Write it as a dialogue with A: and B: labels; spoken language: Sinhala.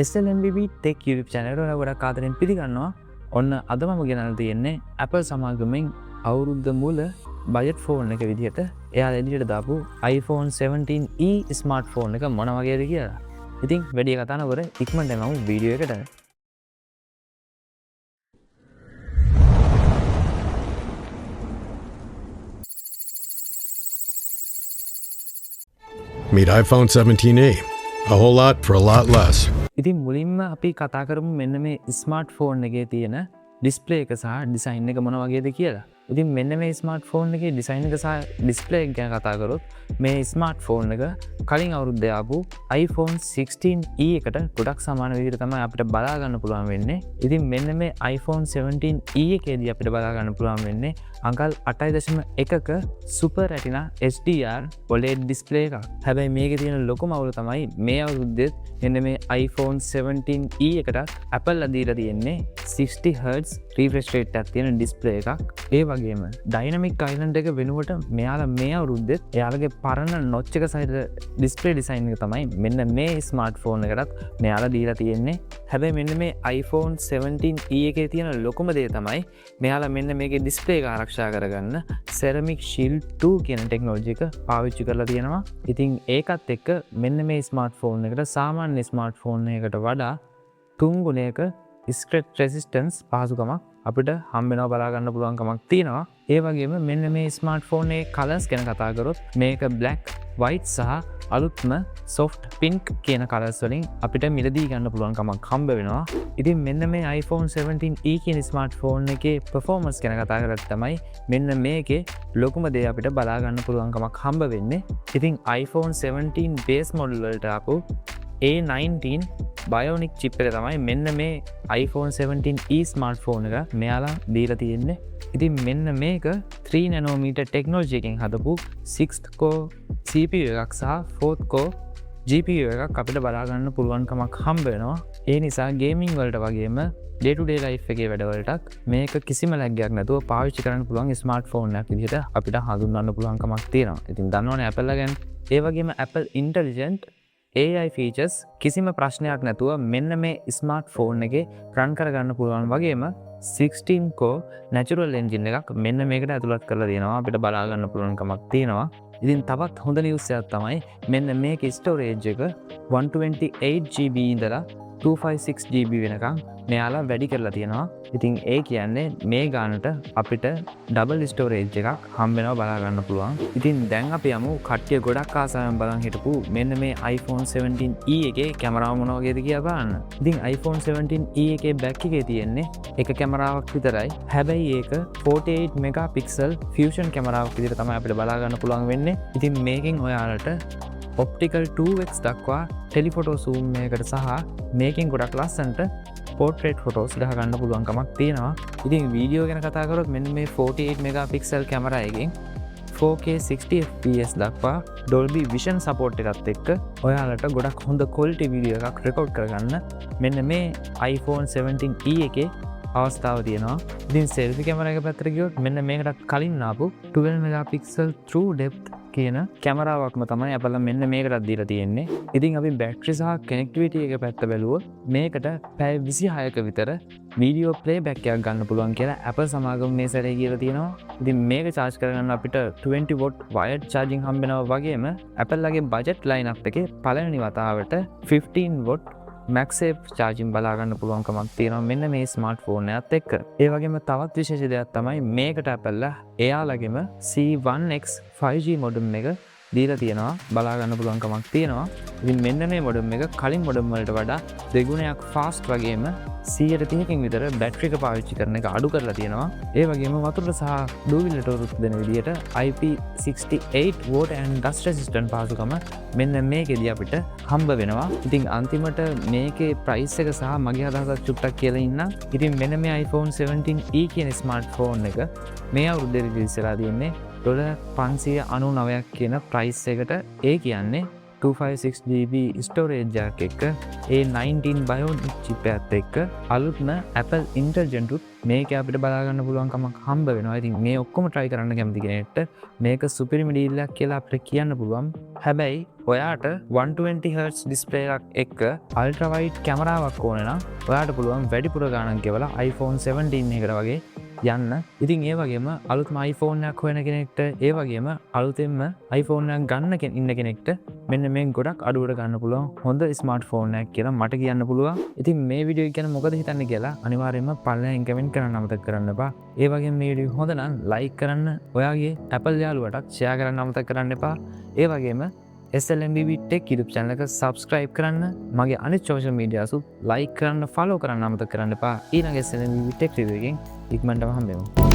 A: SLMBB Tech YouTube channel එක ගොඩක් ආදරෙන් පිළිගන්නවා. ඔන්න අද මම ගෙනල්ලා තියෙන්නේ Apple සමාගමෙන් අවුරුද්ද මුල බජට් ෆෝන් එක විදිහට එයාලා එළියට දාපු iPhone 17e ස්මාර්ට්ෆෝන් එක මොන වගේද කියලා. ඉතින් වැඩි කතා නොකර ඉක්මනට යමු වීඩියෝ එකට.
B: Meet iPhone 17e. A whole lot for a lot less.
A: ඉතින් මුලින්ම අපි කතා කරමු මෙන්න මේ ස්මාර්ට්ෆෝන් එකේ තියෙන ඩිස්ප්ලේ එක සහ ඩිසයින් එක මොන වගේද කියලා. ඉතින් මෙන්න මේ ස්මාර්ට්ෆෝන් එකේ ඩිසයින් එක සහ ඩිස්ප්ලේ එක ගැන කතා කරොත් මේ ස්මාර්ට්ෆෝන් එක කලින් අවුරුද්දේ ආපු iPhone 16e එකට ගොඩක් සමාන විදිහට තමයි අපිට බලා ගන්න පුළුවන් වෙන්නේ. ඉතින් මෙන්න මේ iPhone 17e එකේදී අපිට බලා ගන්න පුළුවන් වෙන්නේ අඟල් 8.1ක Super Retina HDR OLED display එකක්. හැබැයි මේකේ තියෙන ලොකුම අවුල තමයි මේ අවුරුද්දේ මෙන්න මේ iPhone 17e එකට Apple ලා දීලා තියෙන්නේ 60Hz refresh rate එකක් තියෙන ඩිස්ප්ලේ එකක්. ඒ වගේම Dynamic Island එක වෙනුවට මෙයාලා මේ අවුරුද්දේ එයාලගේ පරණ notch එක සහිත ඩිස්ප්ලේ ඩිසයින් එක තමයි මෙන්න මේ ස්මාර්ට්ෆෝන් එකටත් මෙයාලා දීලා තියෙන්නේ. හැබැයි මෙන්න මේ iPhone 17e එකේ තියෙන ලොකුම දේ තමයි මෙයාලා මෙන්න මේකේ ඩිස්ප්ලේ එක ආරක්ෂා කරගන්න Ceramic Shield 2 කියන ටෙක්නොලොජි එක පාවිච්චි කරලා තියෙනවා. ඉතින් ඒකත් එක්ක මෙන්න මේ ස්මාර්ට්ෆෝන් එකට සාමාන්‍ය ස්මාර්ට්ෆෝන් එකකට වඩා 3 ගුණයක scratch resistance පහසුකමක් අපිට හම්බෙනවා බලා ගන්න පුළුවන්කමක් තියෙනවා. ඒ වගේම මෙන්න මේ ස්මාර්ට්ෆෝන් එකේ කලර්ස් ගැන කතා කරොත් මේක black, white සහ අලුත්ම soft pink කියන කලර්ස් වලින් අපිට මිලදී ගන්න පුළුවන්කමක් හම්බ වෙනවා. ඉතින් මෙන්න මේ iPhone 17e කියන ස්මාර්ට්ෆෝන් එකේ performance ගැන කතා කරලා තමයි මෙන්න මේකේ ලොකුම දේ අපිට බලා ගන්න පුළුවන්කමක් හම්බ වෙන්නේ. ඉතින් iPhone 17 base model වලට ආපු A19 Bionic chip එක තමයි මෙන්න මේ iPhone 17e ස්මාර්ට්ෆෝන් එක මෙයාලා දීලා තියෙන්නේ. ඉතින් මෙන්න මේක 3 nanometer technology එකෙන් හදපු 6th core CPU එකක් සහ 4th core GPU එකක් අපිට බලා ගන්න පුළුවන්කමක් හම්බ වෙනවා. ඒ නිසා ගේමින් වලට වගේම day to day life එකේ වැඩවලටත් මේක කිසිම ලැග්ගයක් නැතුව පාවිච්චි කරන්න පුළුවන් ස්මාර්ට්ෆෝන් එකක් විදිහට අපිට හඳුන්වන්න පුළුවන්කමක් තියෙනවා. ඉතින් දන්නවනේ Apple ගැන. ඒ වගේම Apple Intelligent AI features කිසිම ප්‍රශ්නයක් නැතුව මෙන්න මේ ස්මාර්ට්ෆෝන් එකේ රන් කරගන්න පුළුවන් වගේම 16 core natural engine එකක් මෙන්න මේකට ඇතුළත් කරලා තියෙනවා. අපිට බලා ගන්න පුළුවන්කමක් තියෙනවා. ඉතින් තවත් හොඳ නිවුස් එකක් තමයි මෙන්න මේකේ storage එක 128GB ඉඳලා 256GB වෙනකම් මෙයාලා වැඩි කරලා තියෙනවා. ඉතින් ඒ කියන්නේ මේ ගානට අපිට ඩබල් ස්ටෝරේජ් එකක් හම්බ වෙනවා බලා ගන්න පුළුවන්. ඉතින් දැන් අපි යමු කට්ටිය ගොඩක් ආසාවෙන් බලන් හිටපු මෙන්න මේ iPhone 17e එකේ කැමරාව මොන වගේද කියලා බලන්න. ඉතින් iPhone 17e එකේ බැක් එකේ තියෙන්නේ එක කැමරාවක් විතරයි. හැබැයි ඒක 48 megapixel fusion කැමරාවක් විදිහට තමයි අපිට බලා ගන්න පුළුවන් වෙන්නේ. ඉතින් මේකෙන් ඔයාලට optical 2x දක්වා telephoto zoom එකකට සහ මේකෙන් ගොඩක් ලස්සනට portrait photos ගහ ගන්න පුළුවන්කමක් තියෙනවා. ඉතින් වීඩියෝ ගැන කතා කරොත් මෙන්න මේ 48 megapixel කැමරා එකෙන් 4K 60 fps දක්වා Dolby Vision support එකත් එක්ක ඔයාලට ගොඩක් හොඳ quality වීඩියෝ එකක් record කරගන්න මෙන්න මේ iPhone 17e එකේ අවස්ථාව තියෙනවා. ඉතින් selfie කැමරා එක පැත්තට ගියොත් මෙන්න මේකට කලින් ආපු 12 megapixel true depth කියන කැමරාවක්ම තමයි Apple මෙන්න මේකටත් දීලා තියෙන්නේ. ඉතින් අපි බැටරි සහ කනෙක්ටිවිටි එක පැත්ත බැලුවොත් මේකට පැය 26ක විතර වීඩියෝ ප්ලේබැක් එකක් ගන්න පුළුවන් කියලා Apple සමාගම මේ සැරේ කියලා තියෙනවා. ඉතින් මේක charge කරගන්න අපිට 20 watt wired charging හම්බ වෙනවා වගේම Apple ලගේ budget lineup එකේ පළවෙනි වතාවට 15 watt MagSafe charging බලා ගන්න පුළුවන්කමක් තියෙනවා මෙන්න මේ ස්මාර්ට්ෆෝන් එකත් එක්ක. ඒ වගේම තවත් විශේෂ දෙයක් තමයි මේකට Apple එයාලගේම C1X 5G modem එක දීලා තියෙනවා බලා ගන්න පුළුවන්කමක් තියෙනවා. ඉතින් මෙන්න මේ modem එක කලින් modem වලට වඩා දෙගුණයක් fast වගේම 130කින් විතර බැටරි එක පාවිච්චි කරන එක අඩු කරලා තියෙනවා. ඒ වගේම වතුරට සහ දූවිල්ලට උරුත් දෙන විදිහට IP68 water and dust resistant පහසුකම මෙන්න මේකෙදී අපිට හම්බ වෙනවා. ඉතින් අන්තිමට මේකේ price එක සහ මගේ අදහසක් චුට්ටක් කියලා ඉන්නම්. ඉතින් මෙන්න මේ iPhone 17e කියන ස්මාර්ට්ෆෝන් එක මේ අවුරුද්දේ රිලීස් වෙලා තියෙන්නේ $599ක් කියන price එකට. ඒ කියන්නේ 256GB ස්ටෝරේජ් එකක් එක්ක A19 Bionic chip එකත් එක්ක අලුත්ම Apple Intelligent මේක අපිට බලා ගන්න පුළුවන්කමක් හම්බ වෙනවා. ඉතින් මේ ඔක්කොම try කරන්න කැමති කෙනෙක්ට මේක සුපිරිම ඩීල් එකක් කියලා අපිට කියන්න පුළුවන්. හැබැයි ඔයාට 120Hz ඩිස්ප්ලේ එකක් එක්ක අල්ට්‍රවයිඩ් කැමරාවක් ඕන නම් ඔයාට පුළුවන් වැඩිපුර ගණන් ගෙවලා iPhone 17 එකට වගේ යන්න. ඉතින් ඒ වගේම අලුත්ම iPhone එකක් හොයන කෙනෙක්ට ඒ වගේම අලුතෙන්ම iPhone එකක් ගන්න ඉන්න කෙනෙක්ට මෙන්න මේ ගොඩක් අඩුවට ගන්න පුළුවන් හොඳ ස්මාර්ට්ෆෝන් එකක් කියලා මට කියන්න පුළුවන්. ඉතින් මේ වීඩියෝ එක ගැන මොකද හිතන්නේ කියලා අනිවාර්යයෙන්ම පල්ලෙන් කමෙන්ට් කරන්න අමතක කරන්න එපා. ඒ වගේම මේ වීඩියෝ හොඳ නම් ලයික් කරන්න, ඔයාගේ Apple යාළුවටත් ෂෙයා කරන්න අමතක කරන්න එපා. ඒ වගේම SLMBB Tech YouTube channel එක subscribe කරන්න, මගේ අනිත් social media සුත් like කරන්න, follow කරන්න අමතක කරන්න එපා. ඊළඟ SLMBB Tech review එකෙන් ඉක්මනටම හම්බෙමු.